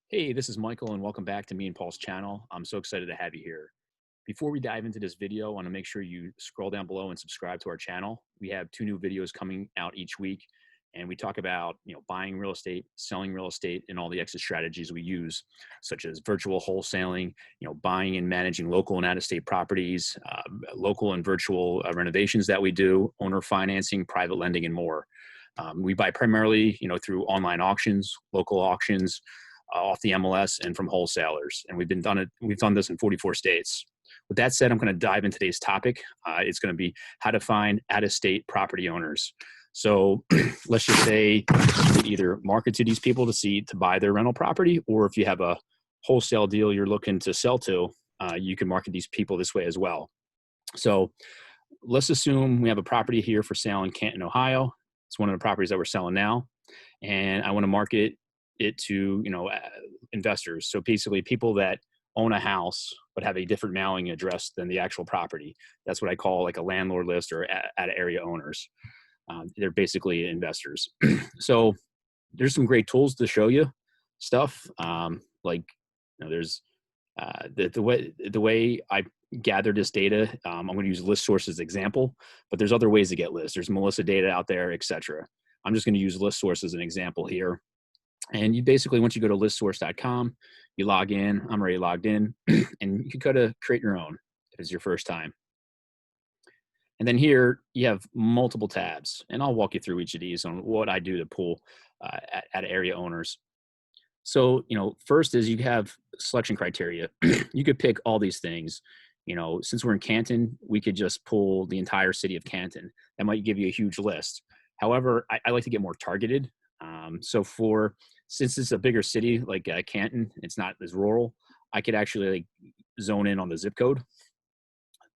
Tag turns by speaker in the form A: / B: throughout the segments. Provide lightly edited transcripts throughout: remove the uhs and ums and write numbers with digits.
A: Hey, this is Michael, and welcome back to me and Paul's channel. I'm so excited to have you here. Before we dive into this video, I want to make sure you scroll down below and subscribe to our channel. We have 2 new videos coming out each week, and we talk about buying real estate, selling real estate, and all the exit strategies we use, such as virtual wholesaling, buying and managing local and out-of-state properties, local and virtual renovations that we do, owner financing, private lending, and more. We buy primarily, through online auctions, local auctions, off the MLS and from wholesalers. And we've done this in 44 states. With that said, I'm going to dive into today's topic. It's going to be how to find out-of-state property owners. So let's just say you either market to these people to buy their rental property, or if you have a wholesale deal you're looking to sell to, you can market these people this way as well. So let's assume we have a property here for sale in Canton, Ohio. It's one of the properties that we're selling now. And I want to market it to investors, so basically people that own a house but have a different mailing address than the actual property. That's what I call like a landlord list, or out of area owners. They're basically investors. So there's some great tools to show you stuff, there's the way I gather this data. I'm going to use ListSource as an example, but there's other ways to get lists. There's Melissa data out there, etc. I'm just going to use ListSource as an example here. And you basically, once you go to listsource.com, you log in. I'm already logged in, and you can go to create your own if it's your first time. And then here you have multiple tabs, and I'll walk you through each of these on what I do to pull at area owners. So, first is you have selection criteria. You could pick all these things. Since we're in Canton, we could just pull the entire city of Canton. That might give you a huge list. However, I like to get more targeted. Since it's a bigger city like Canton, it's not as rural, I could actually zone in on the zip code.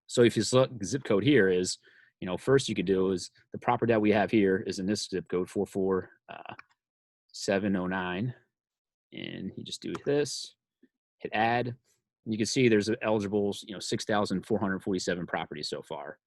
A: So if you select zip code here is, first you could do is the property that we have here is in this zip code 44709. And you just do this, hit add. And you can see there's eligible, 6,447 properties so far.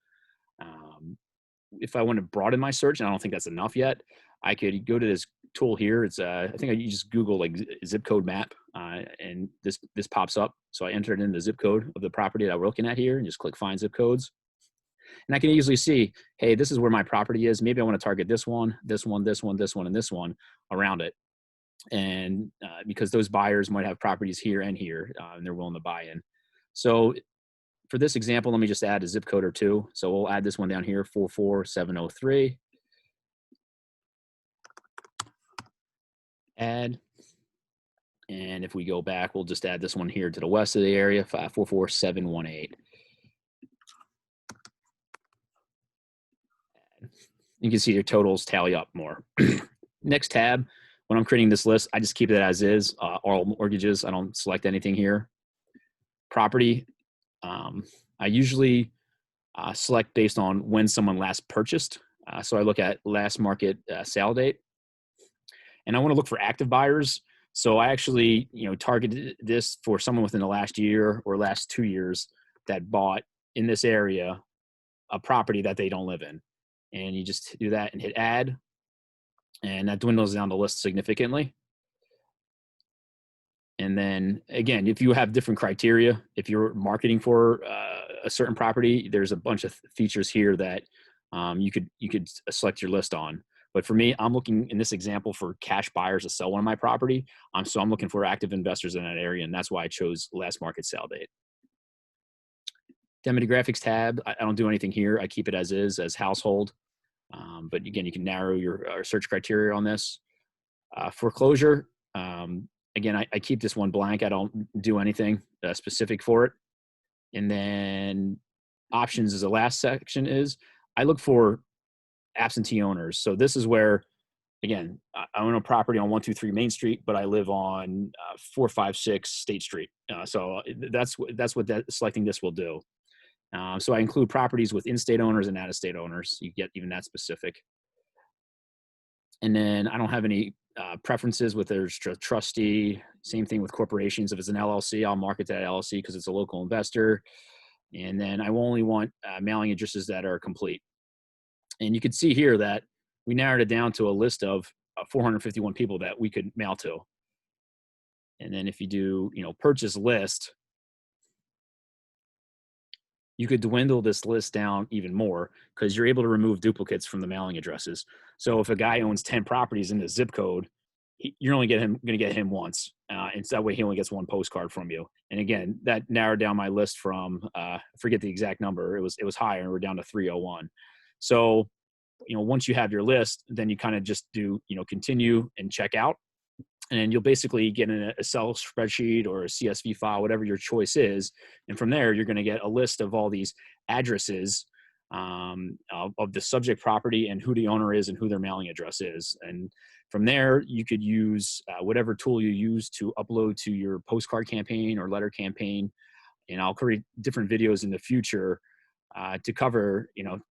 A: If I want to broaden my search, and I don't think that's enough yet, I could go to this tool here. It's I think you just Google like zip code map, and this pops up. So I entered in the zip code of the property that we're looking at here, and just click find zip codes. And I can easily see, hey, this is where my property is. Maybe I want to target this one, this one, this one, this one, and this one around it. And because those buyers might have properties here and here, and they're willing to buy in. So for this example, let me just add a zip code or two. So we'll add this one down here, 44703. Add. And if we go back, we'll just add this one here to the west of the area, 44718. You can see your totals tally up more. Next tab, when I'm creating this list, I just keep it as is, all mortgages. I don't select anything here. Property, I usually select based on when someone last purchased. So I look at last market sale date. And I want to look for active buyers. So I actually, targeted this for someone within the last year or last 2 years that bought in this area a property that they don't live in. And you just do that and hit add. And that dwindles down the list significantly. And then again, if you have different criteria, if you're marketing for a certain property, there's a bunch of features here that you could select your list on. But for me, I'm looking in this example for cash buyers to sell one of my property. So I'm looking for active investors in that area, and that's why I chose last market sale date. Demographics tab, I don't do anything here. I keep it as is, as household. But again, you can narrow your search criteria on this. Foreclosure, again, I keep this one blank. I don't do anything specific for it. And then options is the last section is, I look for absentee owners. So this is where, again, I own a property on 123 Main Street, but I live on 456 State Street. So that's what selecting this will do. So I include properties with in-state owners and out-of-state owners. You get even that specific. And then I don't have any preferences with there's trustee. Same thing with corporations. If it's an LLC, I'll market that LLC because it's a local investor. And then I only want mailing addresses that are complete. And you can see here that we narrowed it down to a list of 451 people that we could mail to. And then if you do, purchase list, you could dwindle this list down even more because you're able to remove duplicates from the mailing addresses. So if a guy owns 10 properties in the zip code, you're only going to get him once. And so that way he only gets one postcard from you. And again, that narrowed down my list from, I forget the exact number. It was higher, and we're down to 301. So, once you have your list, then you kind of just do, continue and check out. And you'll basically get in a Excel spreadsheet or a CSV file, whatever your choice is. And from there, you're going to get a list of all these addresses of the subject property and who the owner is and who their mailing address is. And from there, you could use whatever tool you use to upload to your postcard campaign or letter campaign. And I'll create different videos in the future to cover,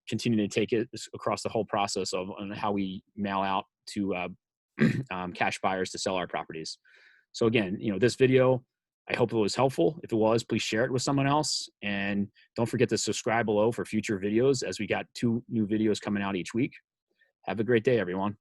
A: continue to take it across the whole process of on how we mail out to cash buyers to sell our properties. So again, this video, I hope it was helpful. If it was, please share it with someone else. And don't forget to subscribe below for future videos, as we got 2 new videos coming out each week. Have a great day, everyone.